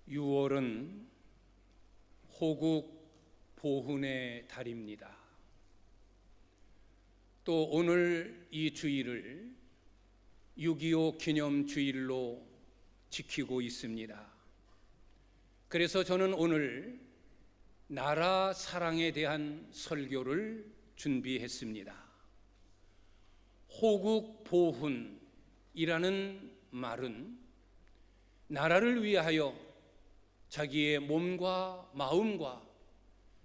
6월은 호국 보훈의 달입니다. 또 오늘 이 주일을 6.25 기념주일로 지키고 있습니다. 그래서 저는 오늘 나라 사랑에 대한 설교를 준비했습니다. 호국 보훈이라는 말은 나라를 위하여 자기의 몸과 마음과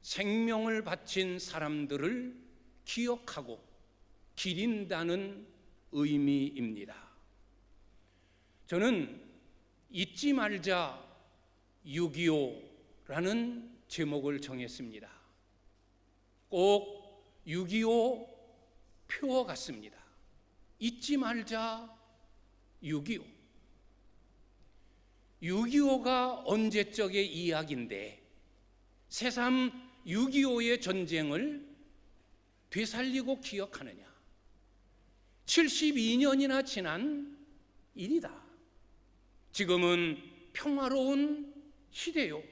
생명을 바친 사람들을 기억하고 기린다는 의미입니다. 저는 잊지 말자 6.25라는 제목을 정했습니다. 꼭 6.25 표 같습니다. 잊지 말자 6.25. 6.25가 언제적의 이야기인데 새삼 6.25의 전쟁을 되살리고 기억하느냐. 72년이나 지난 일이다. 지금은 평화로운 시대요.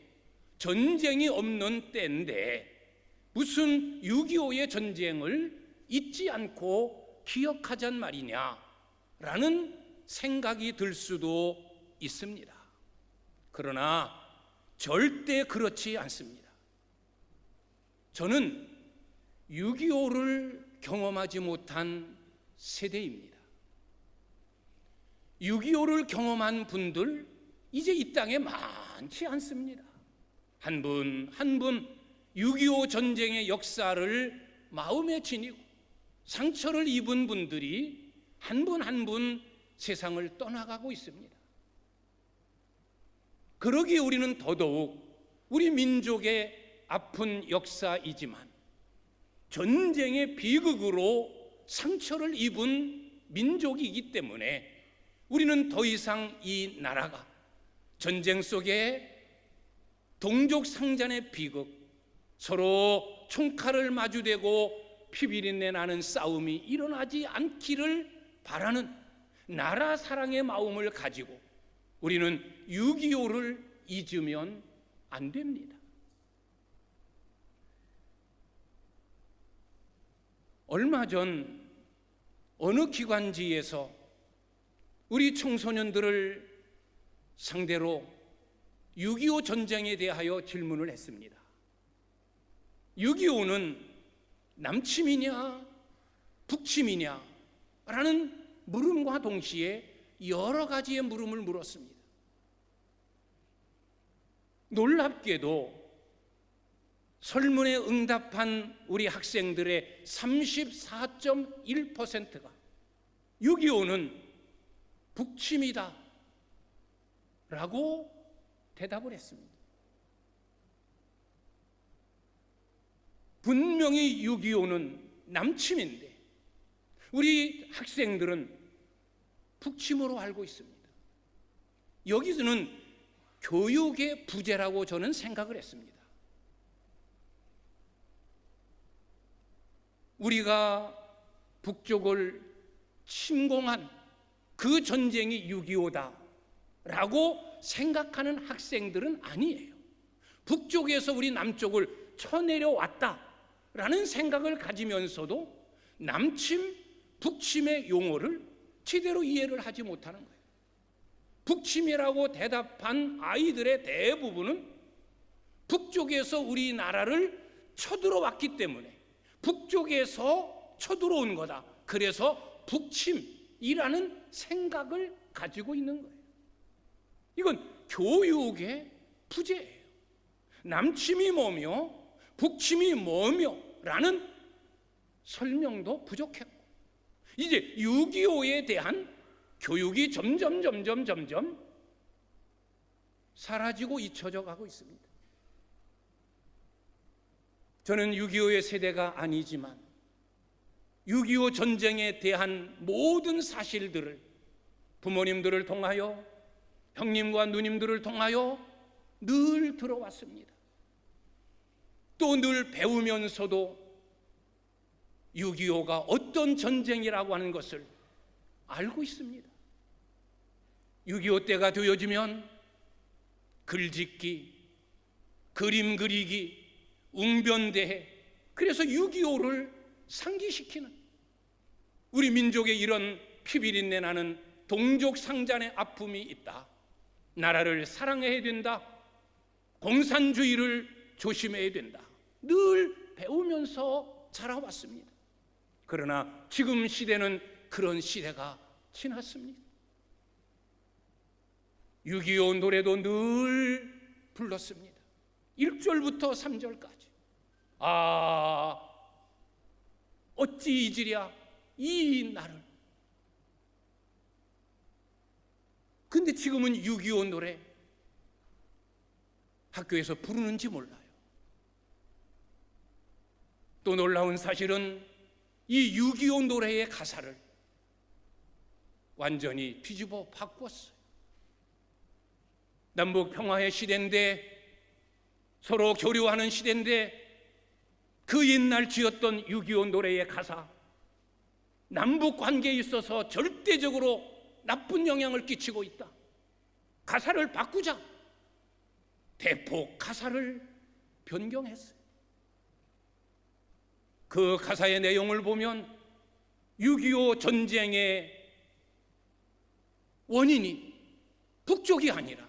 전쟁이 없는 때인데 무슨 6.25의 전쟁을 잊지 않고 기억하잔 말이냐라는 생각이 들 수도 있습니다. 그러나 절대 그렇지 않습니다. 저는 6.25를 경험하지 못한 세대입니다. 6.25를 경험한 분들 이제 이 땅에 많지 않습니다. 한 분 한 분 6.25 전쟁의 역사를 마음에 지니고 상처를 입은 분들이 한 분 한 분 세상을 떠나가고 있습니다. 그러기에 우리는 더더욱 우리 민족의 아픈 역사이지만 전쟁의 비극으로 상처를 입은 민족이기 때문에 우리는 더 이상 이 나라가 전쟁 속에 동족 상잔의 비극, 서로 총칼을 마주대고 피비린내 나는 싸움이 일어나지 않기를 바라는 나라 사랑의 마음을 가지고 우리는 6.25를 잊으면 안 됩니다. 얼마 전 어느 기관지에서 우리 청소년들을 상대로 6.25 전쟁에 대하여 질문을 했습니다. 6.25는 남침이냐 북침이냐 라는 물음과 동시에 여러 가지의 물음을 물었습니다. 놀랍게도 설문에 응답한 우리 학생들의 34.1%가 6.25는 북침이다 라고 대답을 했습니다. 분명히 6.25는 남침인데 우리 학생들은 북침으로 알고 있습니다. 여기서는 교육의 부재라고 저는 생각을 했습니다. 우리가 북쪽을 침공한 그 전쟁이 6.25다라고 생각하는 학생들은 아니에요. 북쪽에서 우리 남쪽을 쳐내려왔다라는 생각을 가지면서도 남침, 북침의 용어를 제대로 이해를 하지 못하는 거예요. 북침이라고 대답한 아이들의 대부분은 북쪽에서 우리나라를 쳐들어왔기 때문에 북쪽에서 쳐들어온 거다. 그래서 북침이라는 생각을 가지고 있는 거예요. 이건 교육의 부재예요. 남침이 뭐며 북침이 뭐며 라는 설명도 부족했고 이제 6.25에 대한 교육이 점점 사라지고 잊혀져 가고 있습니다. 저는 6.25의 세대가 아니지만 6.25 전쟁에 대한 모든 사실들을 부모님들을 통하여 형님과 누님들을 통하여 늘 들어왔습니다. 또 늘 배우면서도 6.25가 어떤 전쟁이라고 하는 것을 알고 있습니다. 6.25 때가 되어지면 글짓기, 그림 그리기, 웅변대회, 그래서 6.25를 상기시키는, 우리 민족의 이런 피비린내 나는 동족상잔의 아픔이 있다. 나라를 사랑해야 된다. 공산주의를 조심해야 된다. 늘 배우면서 자라왔습니다. 그러나 지금 시대는 그런 시대가 지났습니다. 6.25 노래도 늘 불렀습니다. 1절부터 3절까지. 아, 어찌 잊으랴 이 날을. 근데 지금은 6.25 노래 학교에서 부르는지 몰라요. 또 놀라운 사실은 이 6.25 노래의 가사를 완전히 뒤집어 바꿨어요. 남북 평화의 시대인데, 서로 교류하는 시대인데, 그 옛날 지었던 6.25 노래의 가사, 남북 관계에 있어서 절대적으로 나쁜 영향을 끼치고 있다. 가사를 바꾸자. 대폭 가사를 변경했어요. 그 가사의 내용을 보면 6.25 전쟁의 원인이 북쪽이 아니라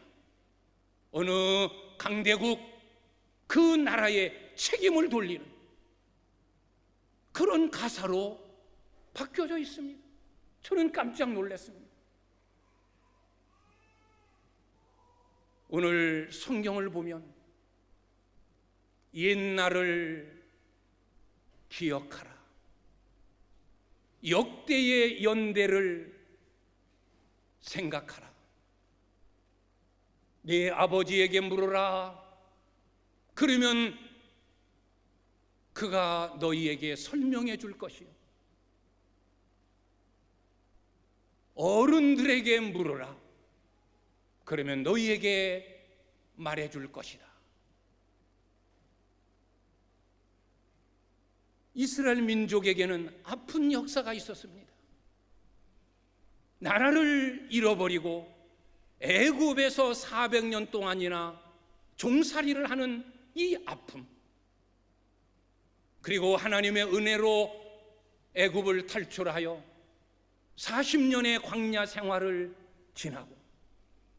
어느 강대국 그 나라에 책임을 돌리는 그런 가사로 바뀌어져 있습니다. 저는 깜짝 놀랐습니다. 오늘 성경을 보면 옛날을 기억하라, 역대의 연대를 생각하라, 네 아버지에게 물어라. 그러면 그가 너희에게 설명해 줄 것이요, 어른들에게 물어라. 그러면 너희에게 말해 줄 것이다. 이스라엘 민족에게는 아픈 역사가 있었습니다. 나라를 잃어버리고 애굽에서 400년 동안이나 종살이를 하는 이 아픔, 그리고 하나님의 은혜로 애굽을 탈출하여 40년의 광야 생활을 지나고,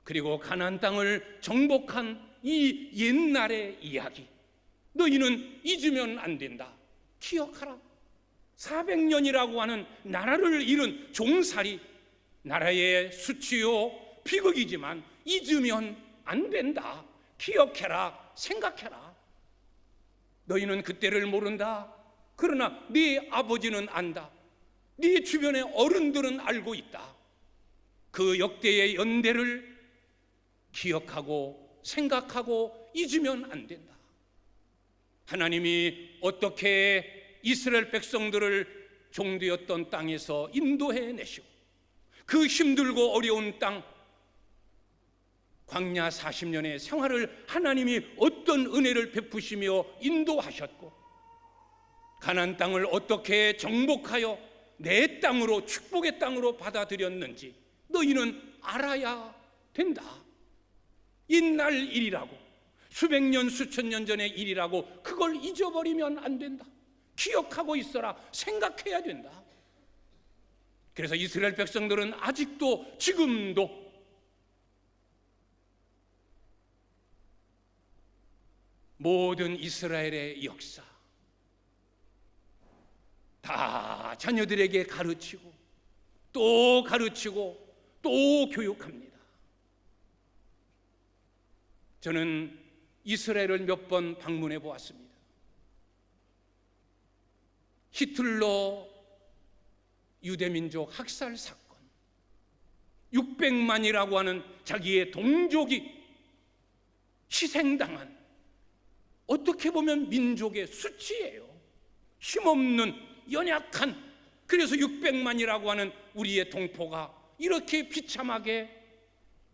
그리고 가나안 땅을 정복한 이 옛날의 이야기, 너희는 잊으면 안 된다. 기억하라. 400년이라고 하는 나라를 잃은 종살이, 나라의 수치요 비극이지만 잊으면 안 된다. 기억해라. 생각해라. 너희는 그때를 모른다. 그러나 네 아버지는 안다. 네 주변의 어른들은 알고 있다. 그 역대의 연대를 기억하고 생각하고 잊으면 안 된다. 하나님이 어떻게 이스라엘 백성들을 종되었던 땅에서 인도해 내시고, 그 힘들고 어려운 땅 광야 40년의 생활을 하나님이 어떤 은혜를 베푸시며 인도하셨고, 가나안 땅을 어떻게 정복하여 내 땅으로, 축복의 땅으로 받아들였는지 너희는 알아야 된다. 옛날 일이라고, 수백 년 수천 년 전의 일이라고 그걸 잊어버리면 안 된다. 기억하고 있어라. 생각해야 된다. 그래서 이스라엘 백성들은 아직도, 지금도 모든 이스라엘의 역사 다 자녀들에게 가르치고 또 가르치고 또 교육합니다. 저는 이스라엘을 몇 번 방문해 보았습니다. 히틀러 유대민족 학살 사건, 600만이라고 하는 자기의 동족이 희생당한, 어떻게 보면 민족의 수치예요. 힘없는 연약한, 그래서 600만이라고 하는 우리의 동포가 이렇게 비참하게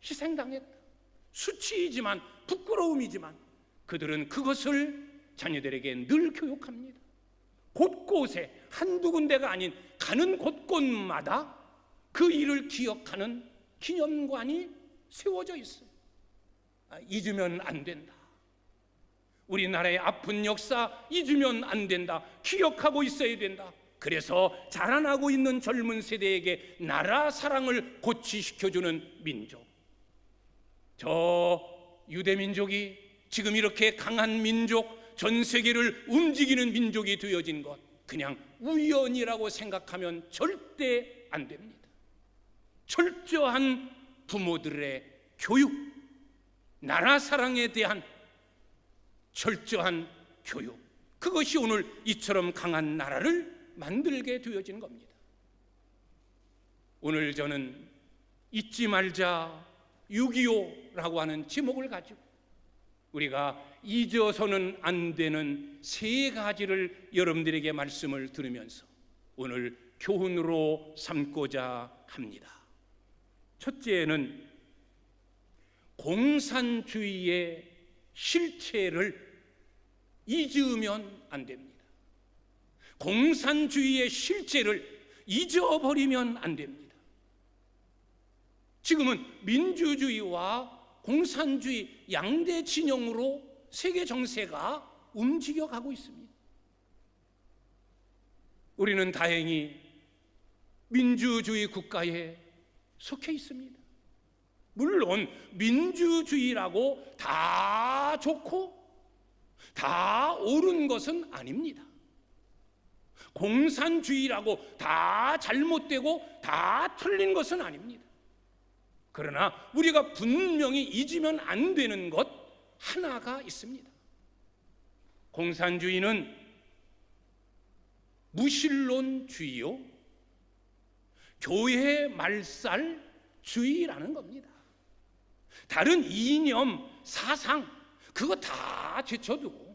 희생당했다. 수치이지만, 부끄러움이지만 그들은 그것을 자녀들에게 늘 교육합니다. 곳곳에, 한두 군데가 아닌 가는 곳곳마다 그 일을 기억하는 기념관이 세워져 있어요. 잊으면 안 된다. 우리나라의 아픈 역사 잊으면 안 된다. 기억하고 있어야 된다. 그래서 자라나고 있는 젊은 세대에게 나라 사랑을 고취시켜주는 민족, 저 유대민족이 지금 이렇게 강한 민족, 전 세계를 움직이는 민족이 되어진 것, 그냥 우연이라고 생각하면 절대 안 됩니다. 철저한 부모들의 교육, 나라 사랑에 대한 철저한 교육, 그것이 오늘 이처럼 강한 나라를 만들게 되어진 겁니다. 오늘 저는 잊지 말자 6.25라고 하는 제목을 가지고 우리가 잊어서는 안 되는 세 가지를 여러분들에게 말씀을 들으면서 오늘 교훈으로 삼고자 합니다. 첫째는 공산주의의 실체를 잊으면 안 됩니다. 공산주의의 실체를 잊어버리면 안 됩니다. 지금은 민주주의와 공산주의 양대 진영으로 세계 정세가 움직여가고 있습니다. 우리는 다행히 민주주의 국가에 속해 있습니다. 물론 민주주의라고 다 좋고 다 옳은 것은 아닙니다. 공산주의라고 다 잘못되고 다 틀린 것은 아닙니다. 그러나 우리가 분명히 잊으면 안 되는 것 하나가 있습니다. 공산주의는 무신론주의요, 교회 말살주의라는 겁니다. 다른 이념, 사상 그거 다 제쳐두고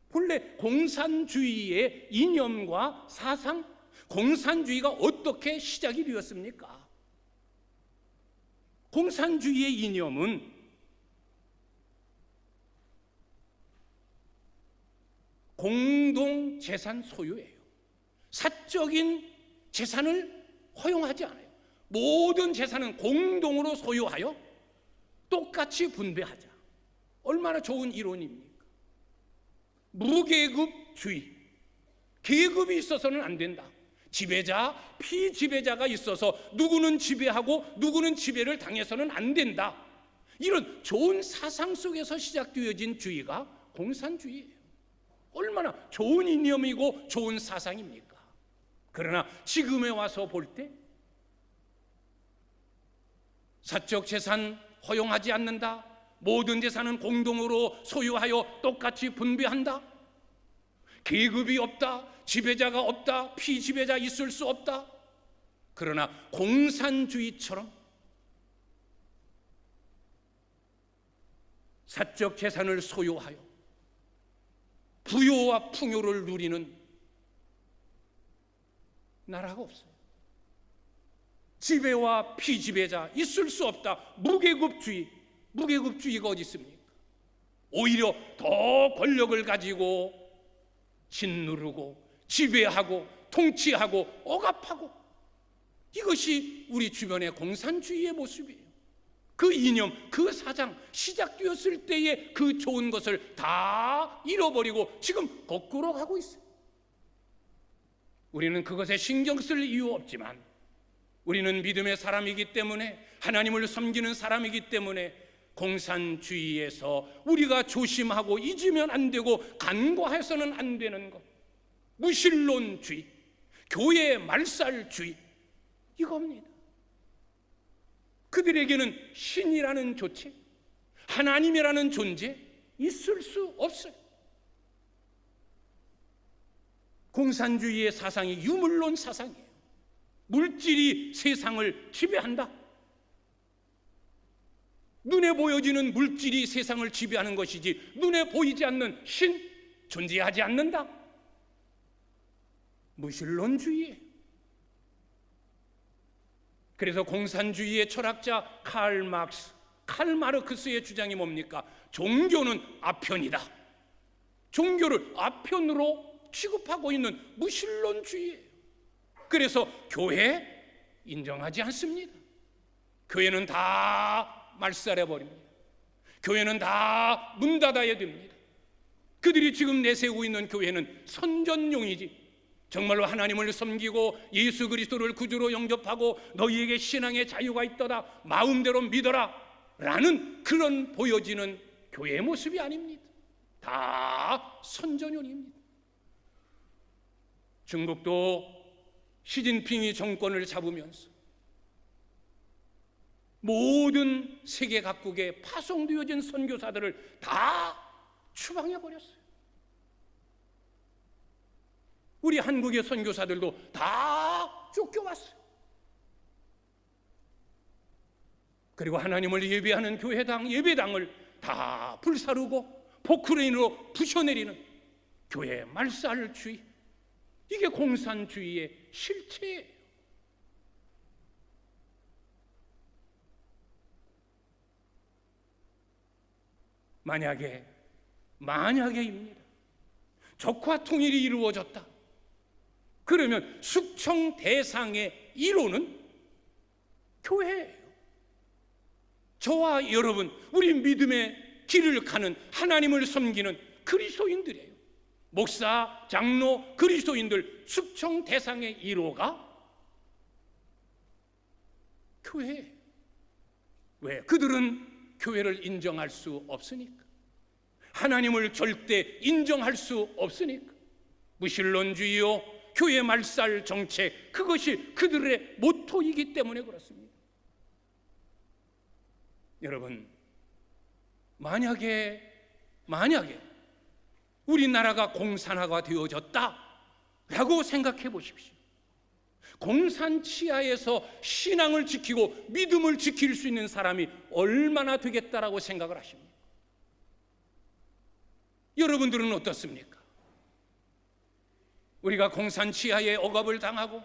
본래 공산주의의 이념과 사상, 공산주의가 어떻게 시작이 되었습니까? 공산주의의 이념은 공동재산 소유예요. 사적인 재산을 허용하지 않아요. 모든 재산은 공동으로 소유하여 똑같이 분배하자. 얼마나 좋은 이론입니까? 무계급주의, 계급이 있어서는 안 된다. 지배자, 피지배자가 있어서 누구는 지배하고 누구는 지배를 당해서는 안 된다. 이런 좋은 사상 속에서 시작되어진 주의가 공산주의예요. 얼마나 좋은 이념이고 좋은 사상입니까? 그러나 지금에 와서 볼 때 사적 재산 허용하지 않는다, 모든 재산은 공동으로 소유하여 똑같이 분배한다, 계급이 없다, 지배자가 없다, 피지배자 있을 수 없다. 그러나 공산주의처럼 사적 재산을 소유하여 부요와 풍요를 누리는 나라가 없어요. 지배와 피지배자 있을 수 없다. 무계급주의가 어디 있습니까? 오히려 더 권력을 가지고 짓누르고 지배하고 통치하고 억압하고, 이것이 우리 주변의 공산주의의 모습이에요. 그 이념, 그 사상 시작되었을 때의 그 좋은 것을 다 잃어버리고 지금 거꾸로 가고 있어요. 우리는 그것에 신경 쓸 이유 없지만 우리는 믿음의 사람이기 때문에, 하나님을 섬기는 사람이기 때문에 공산주의에서 우리가 조심하고 잊으면 안 되고 간과해서는 안 되는 것, 무신론주의, 교회 말살주의, 이겁니다. 그들에게는 신이라는 조치, 하나님이라는 존재 있을 수 없어요. 공산주의의 사상이 유물론 사상이에요. 물질이 세상을 지배한다. 눈에 보여지는 물질이 세상을 지배하는 것이지 눈에 보이지 않는 신 존재하지 않는다. 무신론주의예요. 그래서 공산주의의 철학자 칼 마르크스의 주장이 뭡니까? 종교는 아편이다. 종교를 아편으로 취급하고 있는 무신론주의예요. 그래서 교회 인정하지 않습니다. 교회는 다 말살해버립니다. 교회는 다 문 닫아야 됩니다. 그들이 지금 내세우고 있는 교회는 선전용이지, 정말로 하나님을 섬기고 예수 그리스도를 구주로 영접하고 너희에게 신앙의 자유가 있도다, 마음대로 믿어라 라는 그런 보여지는 교회의 모습이 아닙니다. 다 선전용입니다. 중국도 시진핑이 정권을 잡으면서 모든 세계 각국에 파송되어진 선교사들을 다 추방해버렸어요. 우리 한국의 선교사들도 다 쫓겨왔어요. 그리고 하나님을 예배하는 교회당, 예배당을 다 불사르고 포크레인으로 부셔내리는 교회 말살주의, 이게 공산주의의 실체예요. 만약에입니다, 적화 통일이 이루어졌다 그러면 숙청 대상의 1호는 교회예요. 저와 여러분, 우리 믿음의 길을 가는, 하나님을 섬기는 그리스도인들이에요. 목사, 장로, 그리스도인들 숙청 대상의 1호가 교회예요. 왜? 그들은 교회를 인정할 수 없으니까. 하나님을 절대 인정할 수 없으니까. 무신론주의요, 교회 말살 정책, 그것이 그들의 모토이기 때문에 그렇습니다. 여러분, 만약에 우리나라가 공산화가 되어졌다라고 생각해 보십시오. 공산 치하에서 신앙을 지키고 믿음을 지킬 수 있는 사람이 얼마나 되겠다라고 생각을 하십니까? 여러분들은 어떻습니까? 우리가 공산 치하에 억압을 당하고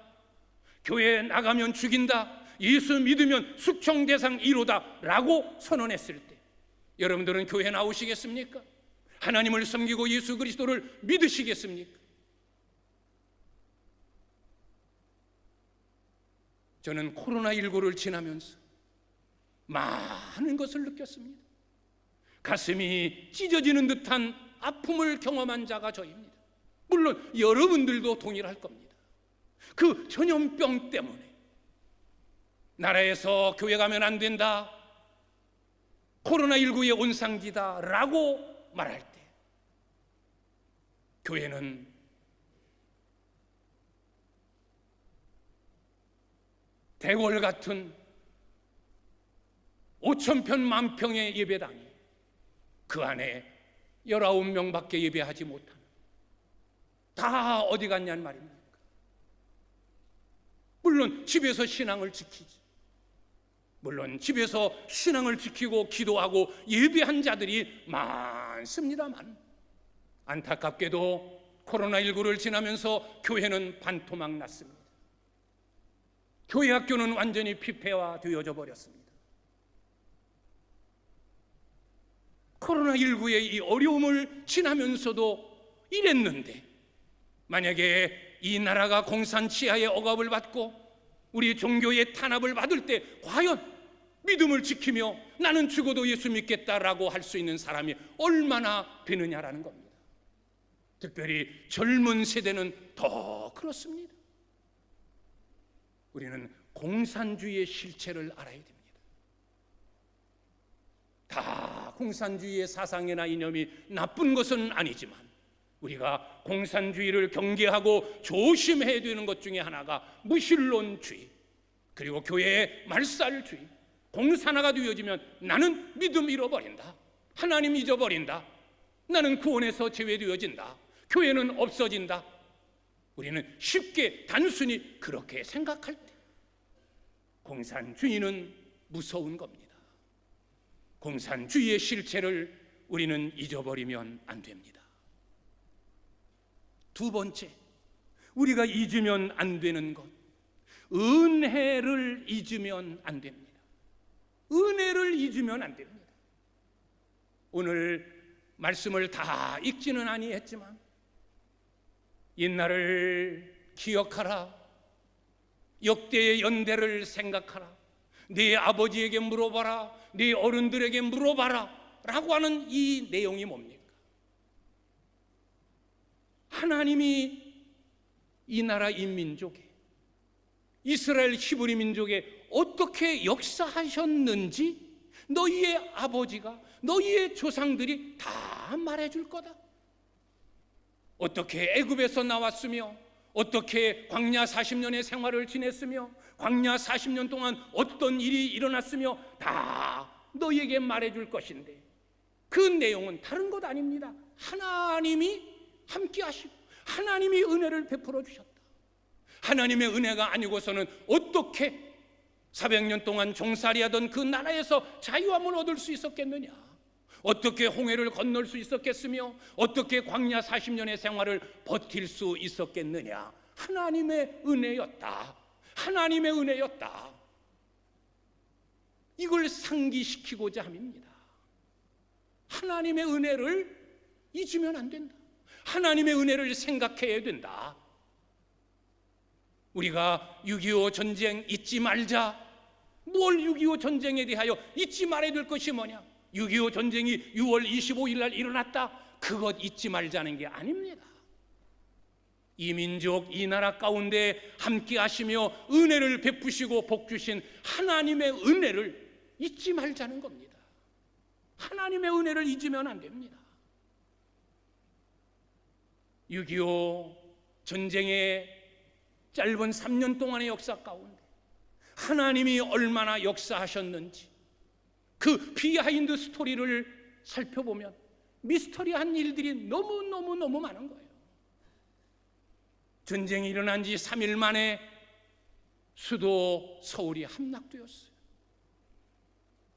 교회에 나가면 죽인다, 예수 믿으면 숙청 대상 1호다 라고 선언했을 때 여러분들은 교회 나오시겠습니까? 하나님을 섬기고 예수 그리스도를 믿으시겠습니까? 저는 코로나19를 지나면서 많은 것을 느꼈습니다. 가슴이 찢어지는 듯한 아픔을 경험한 자가 저입니다. 물론 여러분들도 동일할 겁니다. 그 전염병 때문에 나라에서 교회 가면 안 된다, 코로나19의 온상기다 라고 말할 때 교회는 대궐 같은 5,000평 만평의 예배당이 그 안에 19명밖에 예배하지 못하는, 다 어디 갔냐는 말입니까? 물론 집에서 신앙을 지키지, 물론 집에서 신앙을 지키고 기도하고 예배한 자들이 많습니다만 안타깝게도 코로나19를 지나면서 교회는 반토막 났습니다. 교회 학교는 완전히 피폐화되어져 버렸습니다. 코로나19의 이 어려움을 지나면서도 이랬는데, 만약에 이 나라가 공산 치하의 억압을 받고 우리 종교의 탄압을 받을 때 과연 믿음을 지키며 나는 죽어도 예수 믿겠다라고 할 수 있는 사람이 얼마나 되느냐라는 겁니다. 특별히 젊은 세대는 더 그렇습니다. 우리는 공산주의의 실체를 알아야 됩니다. 다 공산주의의 사상이나 이념이 나쁜 것은 아니지만 우리가 공산주의를 경계하고 조심해야 되는 것 중에 하나가 무신론주의, 그리고 교회의 말살주의. 공산화가 되어지면 나는 믿음 잃어버린다, 하나님 잊어버린다, 나는 구원에서 제외되어진다, 교회는 없어진다. 우리는 쉽게 단순히 그렇게 생각할 때 공산주의는 무서운 겁니다. 공산주의의 실체를 우리는 잊어버리면 안 됩니다. 두 번째, 우리가 잊으면 안 되는 것, 은혜를 잊으면 안 됩니다. 은혜를 잊으면 안 됩니다. 오늘 말씀을 다 읽지는 아니했지만 옛날을 기억하라, 역대의 연대를 생각하라, 네 아버지에게 물어봐라, 네 어른들에게 물어봐라, 라고 하는 이 내용이 뭡니까? 하나님이 이 나라 인민족에, 이스라엘 히브리 민족에 어떻게 역사하셨는지 너희의 아버지가, 너희의 조상들이 다 말해줄 거다. 어떻게 애굽에서 나왔으며, 어떻게 광야 40년의 생활을 지냈으며, 광야 40년 동안 어떤 일이 일어났으며 다 너희에게 말해줄 것인데, 그 내용은 다른 것 아닙니다. 하나님이 함께 하시고 하나님이 은혜를 베풀어 주셨다. 하나님의 은혜가 아니고서는 어떻게 400년 동안 종살이하던 그 나라에서 자유함을 얻을 수 있었겠느냐? 어떻게 홍해를 건널 수 있었겠으며, 어떻게 광야 40년의 생활을 버틸 수 있었겠느냐? 하나님의 은혜였다. 하나님의 은혜였다. 이걸 상기시키고자 함입니다. 하나님의 은혜를 잊으면 안 된다. 하나님의 은혜를 생각해야 된다. 우리가 6.25 전쟁 잊지 말자. 뭘 6.25 전쟁에 대하여 잊지 말아야 될 것이 뭐냐? 6.25 전쟁이 6월 25일 날 일어났다. 그것 잊지 말자는 게 아닙니다. 이 민족, 이 나라 가운데 함께 하시며 은혜를 베푸시고 복 주신 하나님의 은혜를 잊지 말자는 겁니다. 하나님의 은혜를 잊으면 안 됩니다. 6.25 전쟁의 짧은 3년 동안의 역사 가운데 하나님이 얼마나 역사하셨는지 그 비하인드 스토리를 살펴보면 미스터리한 일들이 너무 많은 거예요. 전쟁이 일어난 지 3일 만에 수도 서울이 함락되었어요.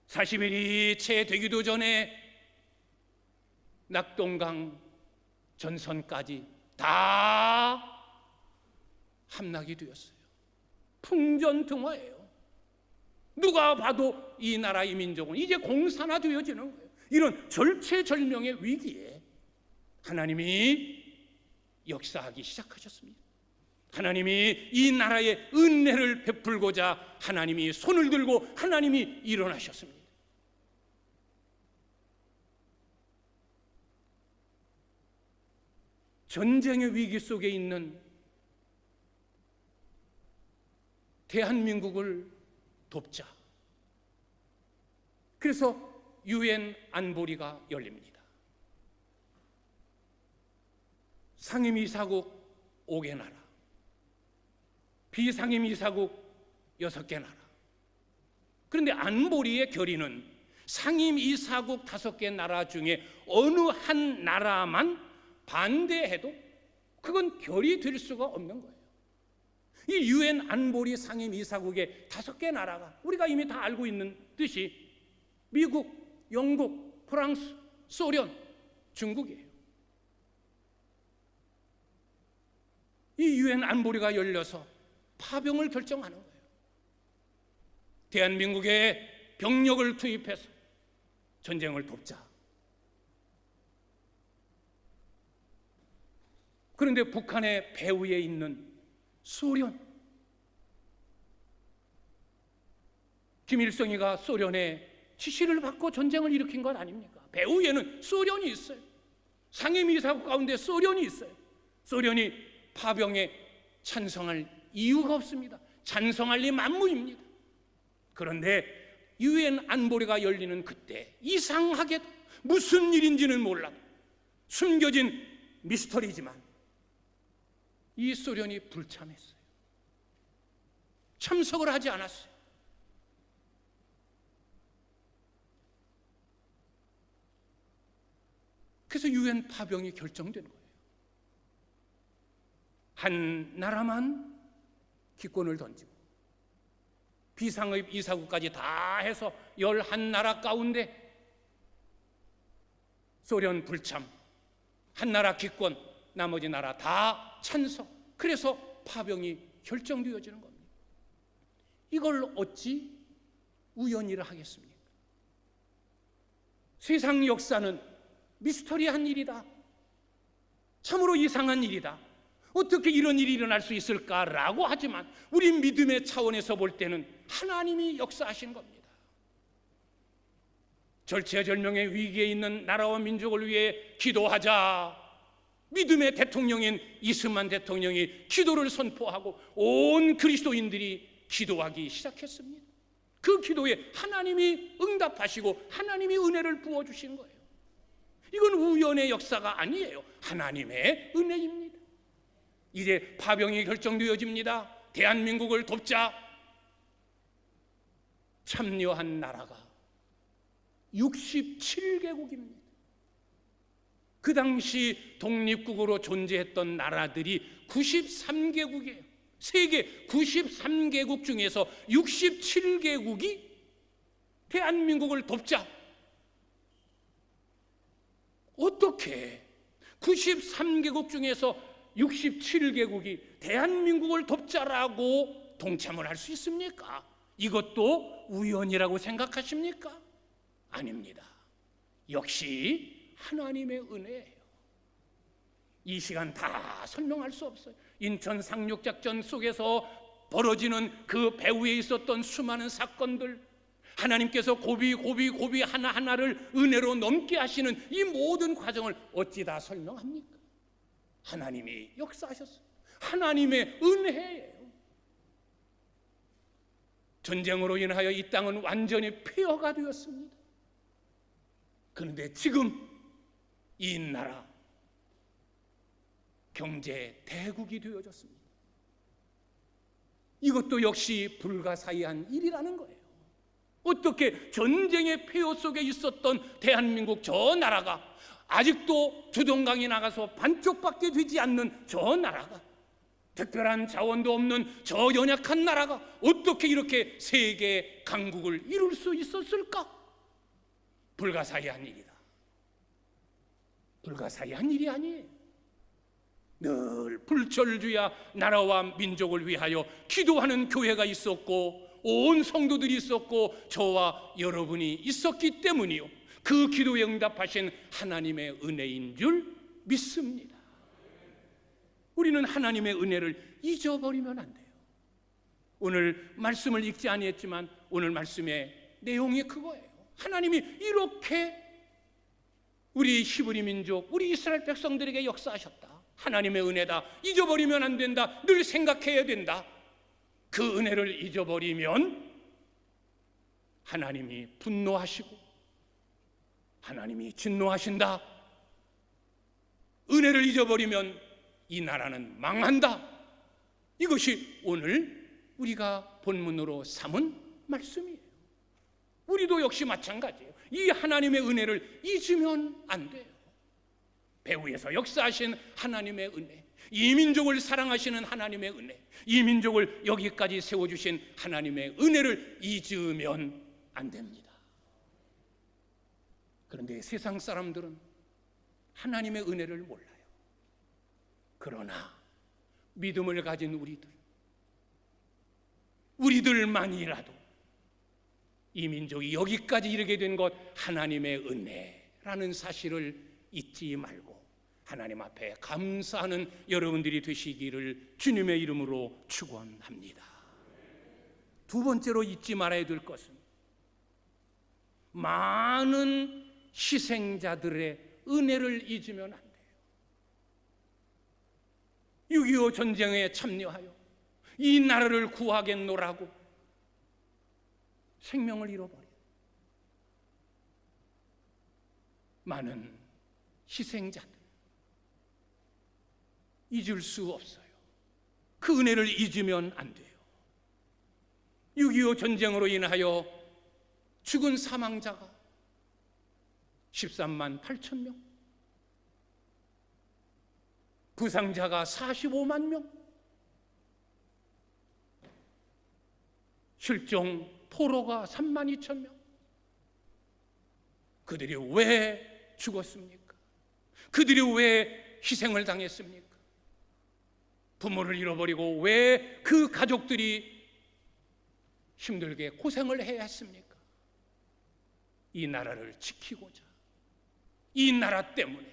40일이 채 되기도 전에 낙동강 전선까지 다 함락이 되었어요. 풍전등화예요. 누가 봐도 이 나라 이 민족은 이제 공산화되어지는 거예요. 이런 절체절명의 위기에 하나님이 역사하기 시작하셨습니다. 하나님이 이 나라에 은혜를 베풀고자 하나님이 손을 들고 하나님이 일어나셨습니다. 전쟁의 위기 속에 있는 대한민국을 돕자. 그래서 UN 안보리가 열립니다. 상임이사국 5개 나라, 비상임이사국 6개 나라. 그런데 안보리의 결의는 상임이사국 5개 나라 중에 어느 한 나라만 반대해도 그건 결의 될 수가 없는 거예요. 이 UN 안보리 상임이사국의 5개 나라가 우리가 이미 다 알고 있는 듯이 미국, 영국, 프랑스, 소련, 중국이에요. 이 UN 안보리가 열려서 파병을 결정하는 거예요. 대한민국에 병력을 투입해서 전쟁을 돕자. 그런데 북한의 배후에 있는 소련, 김일성이가 소련의 지시를 받고 전쟁을 일으킨 것 아닙니까? 배후에는 소련이 있어요. 상임이사국 가운데 소련이 있어요. 소련이 파병에 찬성할 이유가 없습니다. 찬성할 리 만무입니다. 그런데 UN 안보리가 열리는 그때 이상하게도 무슨 일인지는 몰라도 숨겨진 미스터리지만 이 소련이 불참했어요. 참석을 하지 않았어요. 그래서 UN 파병이 결정된 거예요. 한 나라만 기권을 던지고 비상의 이사국까지 다 해서 11나라 가운데 소련 불참, 한 나라 기권, 나머지 나라 다 찬성. 그래서 파병이 결정되어지는 겁니다. 이걸 어찌 우연이라 하겠습니까? 세상 역사는 미스터리한 일이다. 참으로 이상한 일이다. 어떻게 이런 일이 일어날 수 있을까라고 하지만 우리 믿음의 차원에서 볼 때는 하나님이 역사하신 겁니다. 절체절명의 위기에 있는 나라와 민족을 위해 기도하자. 믿음의 대통령인 이스만 대통령이 기도를 선포하고 온 그리스도인들이 기도하기 시작했습니다. 그 기도에 하나님이 응답하시고 하나님이 은혜를 부어주신 거예요. 이건 우연의 역사가 아니에요. 하나님의 은혜입니다. 이제 파병이 결정되어집니다. 대한민국을 돕자. 참여한 나라가 67개국입니다. 그 당시 독립국으로 존재했던 나라들이 93개국이에요. 세계 93개국 중에서 67개국이 대한민국을 돕자. 어떻게 93개국 중에서 67개국이 대한민국을 돕자라고 동참을 할 수 있습니까? 이것도 우연이라고 생각하십니까? 아닙니다. 역시 하나님의 은혜예요. 이 시간 다 설명할 수 없어요. 인천 상륙작전 속에서 벌어지는 그 배후에 있었던 수많은 사건들, 하나님께서 고비 하나하나를 은혜로 넘게 하시는 이 모든 과정을 어찌 다 설명합니까? 하나님이 역사하셨어요. 하나님의 은혜예요. 전쟁으로 인하여 이 땅은 완전히 폐허가 되었습니다. 그런데 지금 이 나라 경제 대국이 되어졌습니다. 이것도 역시 불가사의한 일이라는 거예요. 어떻게 전쟁의 폐허 속에 있었던 대한민국 저 나라가 아직도 두동강에 나가서 반쪽밖에 되지 않는 저 나라가, 특별한 자원도 없는 저 연약한 나라가 어떻게 이렇게 세계 강국을 이룰 수 있었을까? 불가사의한 일이다. 불가사의한 일이 아니에요. 늘 불철주야 나라와 민족을 위하여 기도하는 교회가 있었고 온 성도들이 있었고 저와 여러분이 있었기 때문이요, 그 기도에 응답하신 하나님의 은혜인 줄 믿습니다. 우리는 하나님의 은혜를 잊어버리면 안 돼요. 오늘 말씀을 읽지 아니했지만 오늘 말씀의 내용이 그거예요. 하나님이 이렇게 우리 히브리 민족, 우리 이스라엘 백성들에게 역사하셨다. 하나님의 은혜다. 잊어버리면 안 된다. 늘 생각해야 된다. 그 은혜를 잊어버리면 하나님이 분노하시고 하나님이 진노하신다. 은혜를 잊어버리면 이 나라는 망한다. 이것이 오늘 우리가 본문으로 삼은 말씀이에요. 우리도 역시 마찬가지예요. 이 하나님의 은혜를 잊으면 안 돼요. 배후에서 역사하신 하나님의 은혜, 이 민족을 사랑하시는 하나님의 은혜, 이 민족을 여기까지 세워주신 하나님의 은혜를 잊으면 안 됩니다. 그런데 세상 사람들은 하나님의 은혜를 몰라요. 그러나 믿음을 가진 우리들만이라도 이 민족이 여기까지 이르게 된 것 하나님의 은혜라는 사실을 잊지 말고 하나님 앞에 감사하는 여러분들이 되시기를 주님의 이름으로 축원합니다. 두 번째로 잊지 말아야 될 것은 많은 희생자들의 은혜를 잊으면 안 돼요. 6.25 전쟁에 참여하여 이 나라를 구하겠노라고 생명을 잃어버려 많은 희생자들 잊을 수 없어요. 그 은혜를 잊으면 안 돼요. 6.25 전쟁으로 인하여 죽은 사망자가 13만 8천 명, 부상자가 45만 명, 실종 포로가 3만 2천 명. 그들이 왜 죽었습니까? 그들이 왜 희생을 당했습니까? 부모를 잃어버리고 왜 그 가족들이 힘들게 고생을 해야 했습니까? 이 나라를 지키고자, 이 나라 때문에,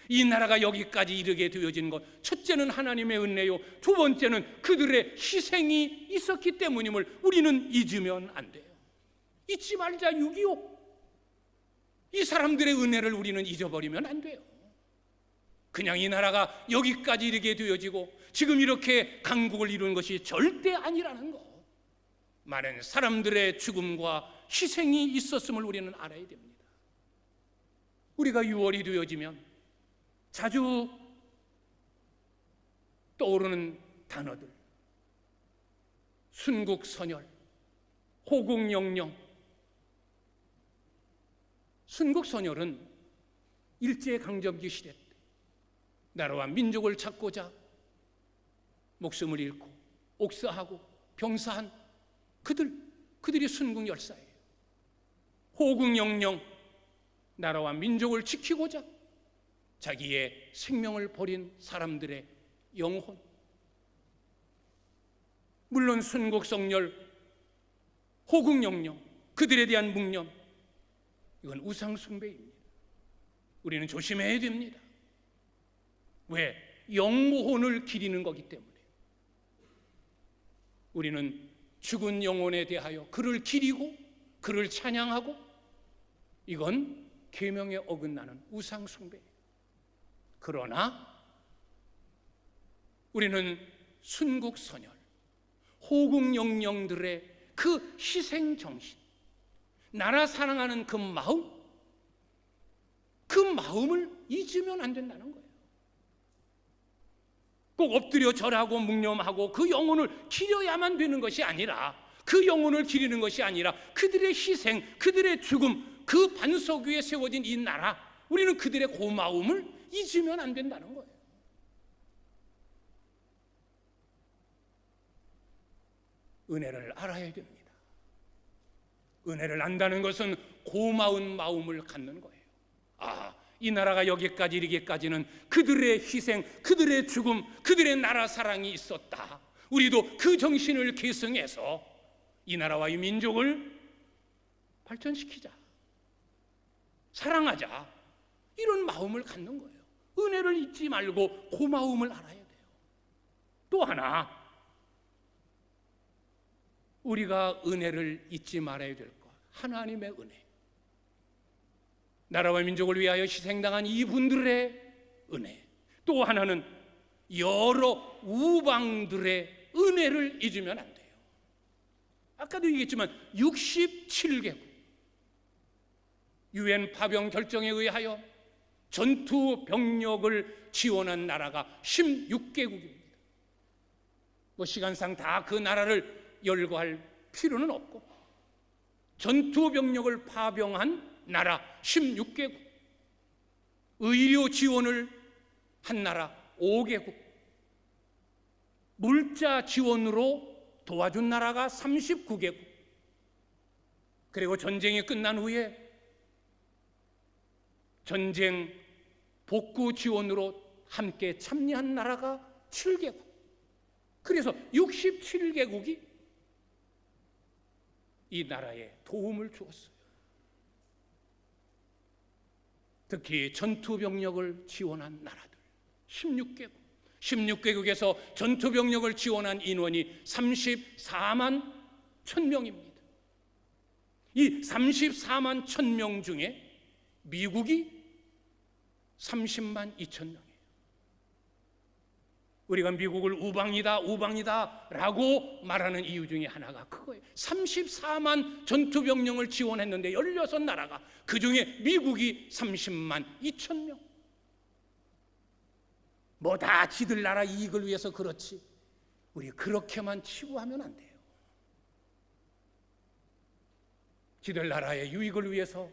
이 나라가 여기까지 이르게 되어진 것, 첫째는 하나님의 은혜요, 두 번째는 그들의 희생이 있었기 때문임을 우리는 잊으면 안 돼요. 잊지 말자. 6.25 이 사람들의 은혜를 우리는 잊어버리면 안 돼요. 그냥 이 나라가 여기까지 이르게 되어지고 지금 이렇게 강국을 이룬 것이 절대 아니라는 거, 많은 사람들의 죽음과 희생이 있었음을 우리는 알아야 됩니다. 우리가 6월이 되어지면 자주 떠오르는 단어들, 순국선열, 호국영령. 순국선열은 일제강점기 시대 때 나라와 민족을 찾고자 목숨을 잃고 옥사하고 병사한 그들이 순국열사예요. 호국영령, 나라와 민족을 지키고자 자기의 생명을 버린 사람들의 영혼. 물론 순국성열, 호국영령, 그들에 대한 묵념, 이건 우상숭배입니다. 우리는 조심해야 됩니다. 왜? 영혼을 기리는 거기 때문에. 우리는 죽은 영혼에 대하여 그를 기리고 그를 찬양하고, 이건 계명에 어긋나는 우상숭배예요. 그러나 우리는 순국선열, 호국영령들의 그 희생정신, 나라 사랑하는 그 마음을 잊으면 안 된다는 거예요. 꼭 엎드려 절하고 묵념하고 그 영혼을 기려야만 되는 것이 아니라, 그 영혼을 기리는 것이 아니라 그들의 희생, 그들의 죽음, 그 반석 위에 세워진 이 나라, 우리는 그들의 고마움을 잊으면 안 된다는 거예요. 은혜를 알아야 됩니다. 은혜를 안다는 것은 고마운 마음을 갖는 거예요. 아, 이 나라가 여기까지 이르기까지는 그들의 희생, 그들의 죽음, 그들의 나라 사랑이 있었다. 우리도 그 정신을 계승해서 이 나라와 이 민족을 발전시키자, 사랑하자, 이런 마음을 갖는 거예요. 은혜를 잊지 말고 고마움을 알아야 돼요. 또 하나, 우리가 은혜를 잊지 말아야 될 것, 하나님의 은혜. 나라와 민족을 위하여 희생당한 이분들의 은혜. 또 하나는 여러 우방들의 은혜를 잊으면 안 돼요. 아까도 얘기했지만 67개국 UN 파병 결정에 의하여 전투 병력을 지원한 나라가 16개국입니다. 뭐 시간상 다 그 나라를 열거할 필요는 없고, 전투 병력을 파병한 나라 16개국, 의료 지원을 한 나라 5개국, 물자 지원으로 도와준 나라가 39개국, 그리고 전쟁이 끝난 후에 전쟁 복구 지원으로 함께 참여한 나라가 7개국. 그래서 67개국이 이 나라에 도움을 주었어요. 특히 전투병력을 지원한 나라들 16개국, 16개국에서 전투병력을 지원한 인원이 34만 1000명입니다. 이 34만 1000명 중에 미국이 30만 2000명이에요. 우리가 미국을 우방이다 라고 말하는 이유 중에 하나가 그거예요. 34만 전투병력을 지원했는데 16나라가, 그 중에 미국이 30만 2000명. 뭐 다 지들 나라 이익을 위해서 그렇지, 우리 그렇게만 치부하면 안 돼요. 지들 나라의 유익을 위해서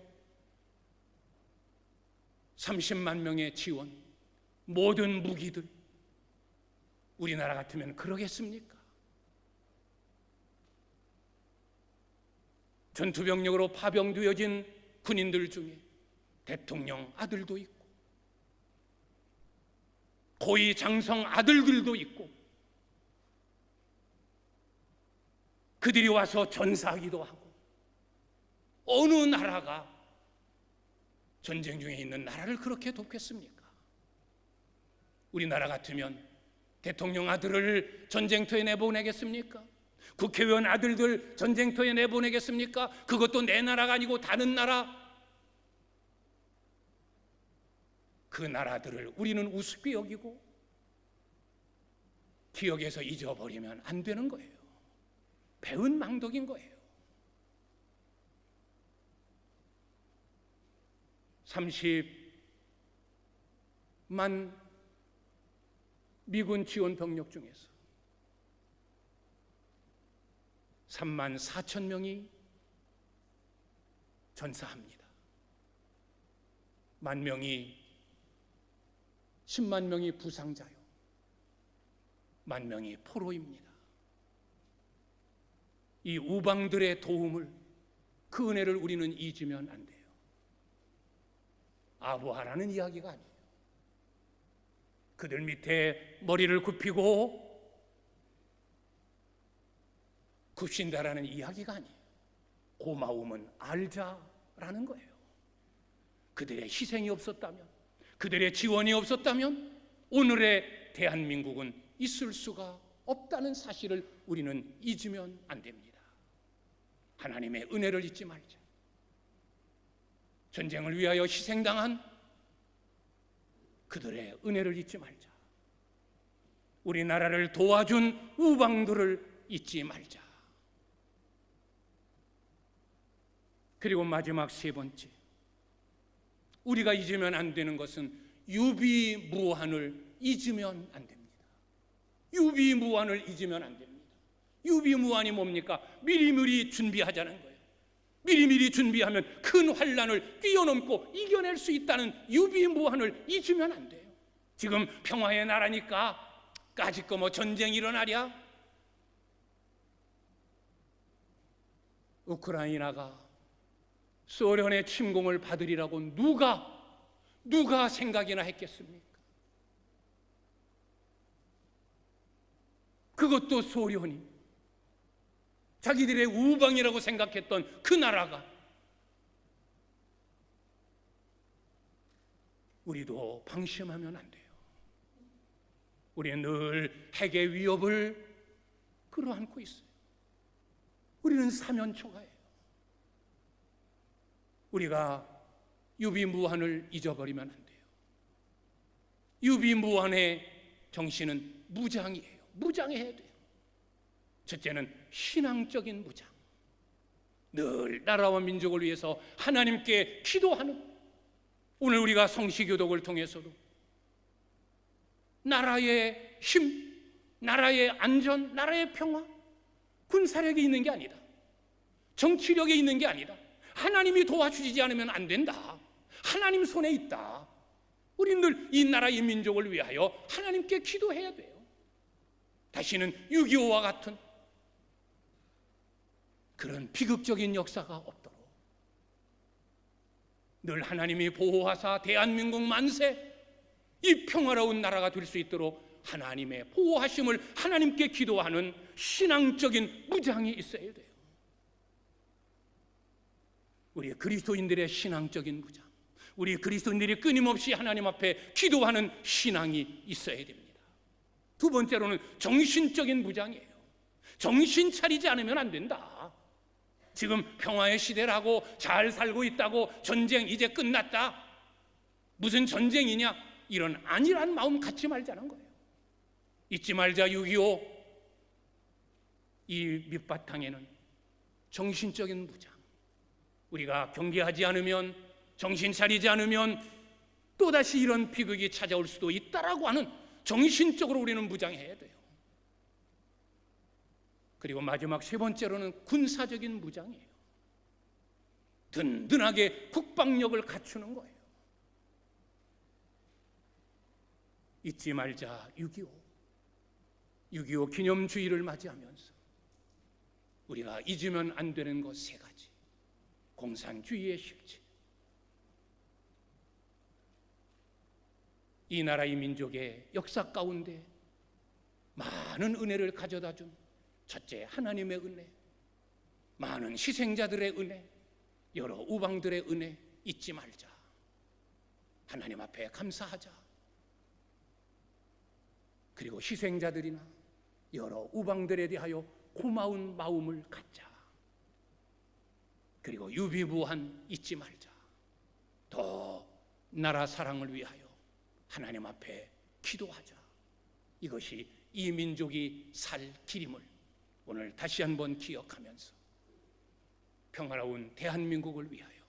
30만 명의 지원, 모든 무기들, 우리나라 같으면 그러겠습니까? 전투병력으로 파병되어진 군인들 중에 대통령 아들도 있고, 고위 장성 아들들도 있고, 그들이 와서 전사하기도 하고, 어느 나라가 전쟁 중에 있는 나라를 그렇게 돕겠습니까? 우리나라 같으면 대통령 아들을 전쟁터에 내보내겠습니까? 국회의원 아들들 전쟁터에 내보내겠습니까? 그것도 내 나라가 아니고 다른 나라. 그 나라들을 우리는 우습게 여기고 기억에서 잊어버리면 안 되는 거예요. 배은 망덕인 거예요. 30만 미군 지원 병력 중에서 3만 4천 명이 전사합니다. 10만 명이 부상자요. 1만 명이 포로입니다. 이 우방들의 도움을, 그 은혜를 우리는 잊으면 안 돼요. 아부하라는 이야기가 아니에요. 그들 밑에 머리를 굽히고 굽신다라는 이야기가 아니에요. 고마움은 알자라는 거예요. 그들의 희생이 없었다면, 그들의 지원이 없었다면 오늘의 대한민국은 있을 수가 없다는 사실을 우리는 잊으면 안 됩니다. 하나님의 은혜를 잊지 말자. 전쟁을 위하여 희생당한 그들의 은혜를 잊지 말자. 우리나라를 도와준 우방들을 잊지 말자. 그리고 마지막 세 번째, 우리가 잊으면 안 되는 것은 유비무환을 잊으면 안 됩니다. 유비무환을 잊으면 안 됩니다. 유비무환이 뭡니까? 미리미리 준비하자는 거예요. 미리미리 준비하면 큰 환난을 뛰어넘고 이겨낼 수 있다는 유비무환을 잊으면 안 돼요. 지금 평화의 나라니까 까짓 거 뭐 전쟁이 일어나랴? 우크라이나가 소련의 침공을 받으리라고 누가 생각이나 했겠습니까? 그것도 소련이 자기들의 우방이라고 생각했던 그 나라가, 우리도 방심하면 안 돼요. 우리는 늘 핵의 위협을 끌어안고 있어요. 우리는 사면초가예요. 우리가 유비무환을 잊어버리면 안 돼요. 유비무환의 정신은 무장이에요. 무장해야 돼요. 첫째는 신앙적인 무장. 늘 나라와 민족을 위해서 하나님께 기도하는, 오늘 우리가 성시교독을 통해서도 나라의 힘, 나라의 안전, 나라의 평화, 군사력이 있는 게 아니다. 정치력이 있는 게 아니다. 하나님이 도와주지 않으면 안 된다. 하나님 손에 있다. 우리는 늘 이 나라의 민족을 위하여 하나님께 기도해야 돼요. 다시는 6.25와 같은 그런 비극적인 역사가 없도록 늘 하나님이 보호하사 대한민국 만세, 이 평화로운 나라가 될 수 있도록 하나님의 보호하심을 하나님께 기도하는 신앙적인 무장이 있어야 돼요. 우리 그리스도인들의 신앙적인 무장, 우리 그리스도인들이 끊임없이 하나님 앞에 기도하는 신앙이 있어야 됩니다. 두 번째로는 정신적인 무장이에요. 정신 차리지 않으면 안 된다. 지금 평화의 시대라고 잘 살고 있다고, 전쟁 이제 끝났다, 무슨 전쟁이냐, 이런 안일한 마음 갖지 말자는 거예요. 잊지 말자. 6.25 이 밑바탕에는 정신적인 무장, 우리가 경계하지 않으면, 정신 차리지 않으면 또다시 이런 비극이 찾아올 수도 있다라고 하는 정신적으로 우리는 무장해야 돼요. 그리고 마지막 세 번째로는 군사적인 무장이에요. 든든하게 국방력을 갖추는 거예요. 잊지 말자. 6.25 기념주의를 맞이하면서 우리가 잊으면 안 되는 것 세 가지. 공산주의의 실체, 이 나라의 민족의 역사 가운데 많은 은혜를 가져다 준 첫째 하나님의 은혜, 많은 희생자들의 은혜, 여러 우방들의 은혜 잊지 말자. 하나님 앞에 감사하자. 그리고 희생자들이나 여러 우방들에 대하여 고마운 마음을 갖자. 그리고 유비무환 잊지 말자. 더 나라 사랑을 위하여 하나님 앞에 기도하자. 이것이 이 민족이 살 길임을 오늘 다시 한번 기억하면서 평화로운 대한민국을 위하여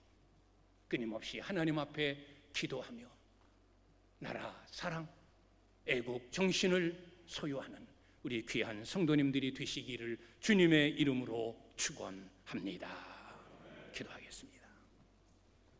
끊임없이 하나님 앞에 기도하며 나라 사랑, 애국 정신을 소유하는 우리 귀한 성도님들이 되시기를 주님의 이름으로 축원합니다. 기도하겠습니다.